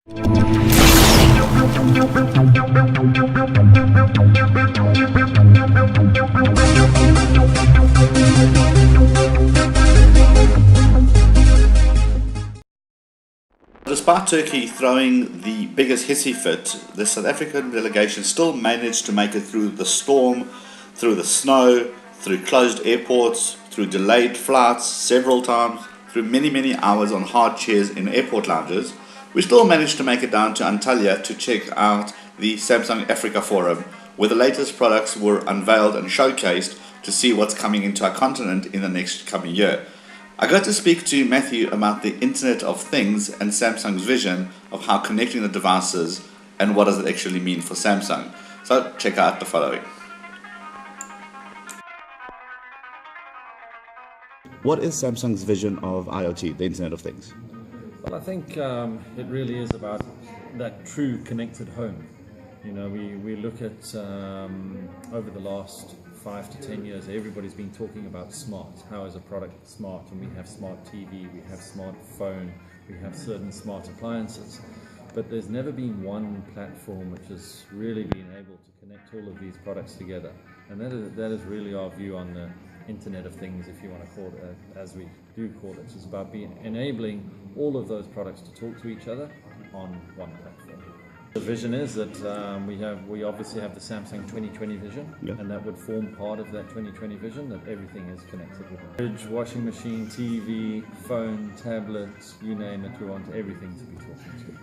Despite Turkey throwing the biggest hissy fit, the South African delegation still managed to make it through the storm, through the snow, through closed airports, through delayed flights several times, through many hours on hard chairs in airport lounges. We still managed to make it down to Antalya to check out the Samsung Africa Forum, where the latest products were unveiled and showcased to see what's coming into our continent in the next coming year. I got to speak to Matthew about the Internet of Things and Samsung's vision of how connecting the devices and what does it actually mean for Samsung. So check out the following. What is Samsung's vision of IoT, the Internet of Things? Well, I think it really is about that true connected home. You know, we look at over the last 5 to 10 years, everybody's been talking about smart. How is a product smart? And we have smart TV, we have smart phone, we have certain smart appliances. But there's never been one platform which has really been able to connect all of these products together. And that is really our view on the Internet of Things, if you want to call it, as we do call it. It's about enabling all of those products to talk to each other on one platform. The vision is that we obviously have the Samsung 2020 vision, and that would form part of that 2020 vision, that everything is connected with it. Fridge, washing machine, TV, phone, tablets, you name it, we want everything to be talking to each other.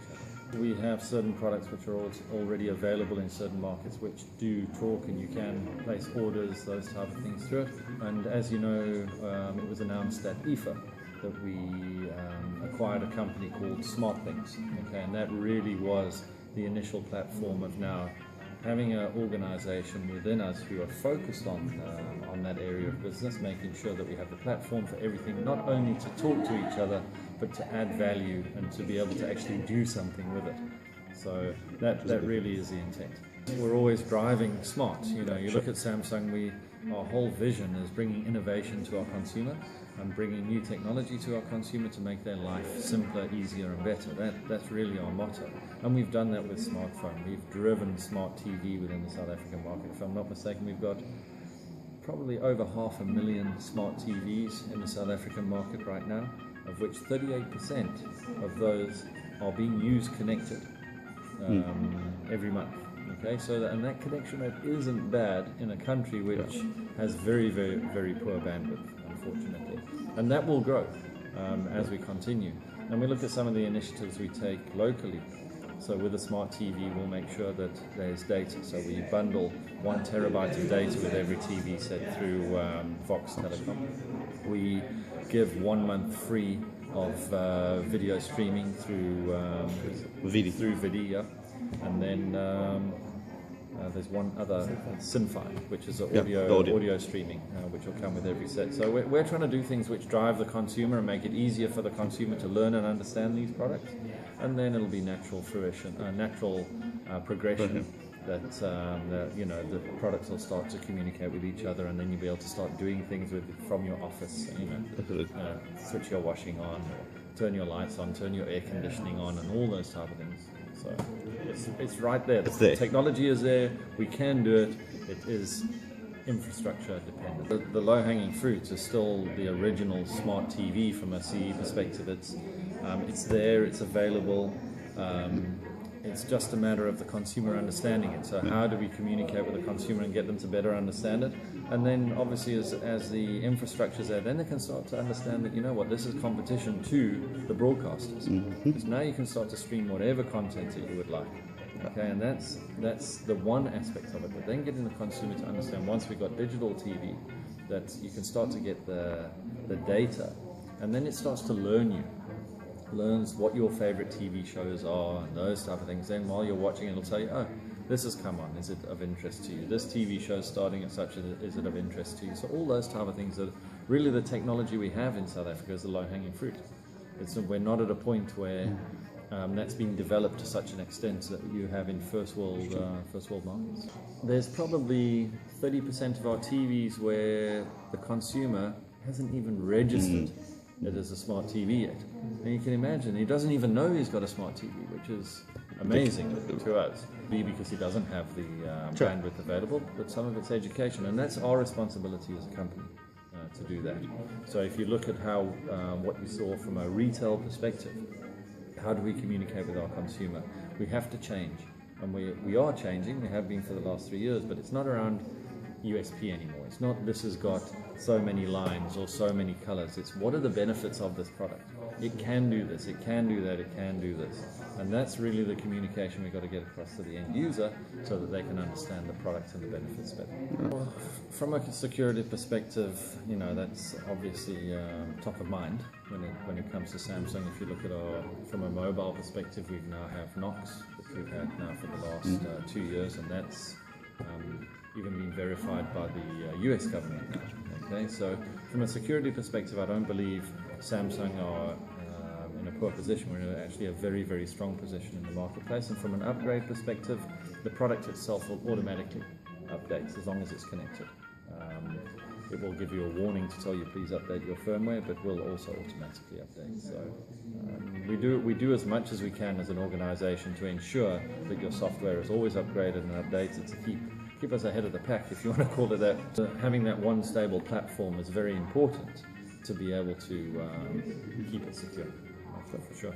We have certain products which are already available in certain markets which do talk, and you can place orders, those type of things through it. And as you know, it was announced at IFA that we acquired a company called SmartThings, and that really was the initial platform of now having an organization within us who are focused on that area of business, making sure that we have the platform for everything, not only to talk to each other, but to add value and to be able to actually do something with it. So that really is the intent. We're always driving smart. You know, you look at Samsung, our whole vision is bringing innovation to our consumer and bringing new technology to our consumer to make their life simpler, easier and better. That's really our motto. And we've done that with smartphone. We've driven smart TV within the South African market. If I'm not mistaken, we've got probably over 500,000 smart TVs in the South African market right now, of which 38% of those are being used connected every month. Okay, so that connection rate isn't bad in a country which has very poor bandwidth, unfortunately, and that will grow as we continue. And we look at some of the initiatives we take locally. So with a smart TV, we'll make sure that there's data. So we bundle 1 terabyte of data with every TV set through Vox Telecom. We give 1 month free of video streaming through Vidi, and then there's one other, Synfi, which is audio streaming, which will come with every set. So we're trying to do things which drive the consumer and make it easier for the consumer to learn and understand these products, and then it'll be natural fruition, natural progression that you know, the products will start to communicate with each other, and then you'll be able to start doing things from your office. You know, switch your washing on, or turn your lights on, turn your air conditioning on, and all those type of things. So it's right there. The technology is there. We can do it. It is infrastructure dependent. The low-hanging fruit is still the original smart TV from a CE perspective. It's there. It's available. It's just a matter of the consumer understanding it. So how do we communicate with the consumer and get them to better understand it? And then obviously as the infrastructure's there, then they can start to understand that, you know what, this is competition to the broadcasters. Because now you can start to stream whatever content that you would like. Okay, and that's the one aspect of it. But then getting the consumer to understand, once we've got digital TV, that you can start to get the data, and then it starts to learns what your favorite TV shows are and those type of things. Then while you're watching, it'll tell you, oh, this has come on, is it of interest to you? This TV show is starting at such, is it of interest to you? So all those type of things are really the technology we have in South Africa is the low-hanging fruit. We're not at a point where that's been developed to such an extent that you have in first world markets. There's probably 30% of our TVs where the consumer hasn't even registered it is a smart TV yet. And you can imagine, he doesn't even know he's got a smart TV, which is amazing to us. Because he doesn't have the bandwidth available, but some of it's education, and that's our responsibility as a company to do that. So if you look at how what you saw from a retail perspective, how do we communicate with our consumer? We have to change, and we are changing. We have been for the last 3 years, but it's not around USP anymore. It's not this has got so many lines or so many colors. It's what are the benefits of this product? It can do this, it can do that, it can do this. And that's really the communication we've got to get across to the end user so that they can understand the product and the benefits better. Well, from a security perspective, you know, that's obviously top of mind when it comes to Samsung. If you look at from a mobile perspective, we now have Knox, which we've had now for the last 2 years, and that's even been verified by the US government now. Okay, so from a security perspective, I don't believe Samsung are in a poor position. We're in actually a very, very strong position in the marketplace. And from an upgrade perspective, the product itself will automatically update as long as it's connected. It will give you a warning to tell you please update your firmware, but will also automatically update. So we do as much as we can as an organization to ensure that your software is always upgraded and updated to keep us ahead of the pack, if you want to call it that. Having that one stable platform is very important to be able to keep it secure, for sure.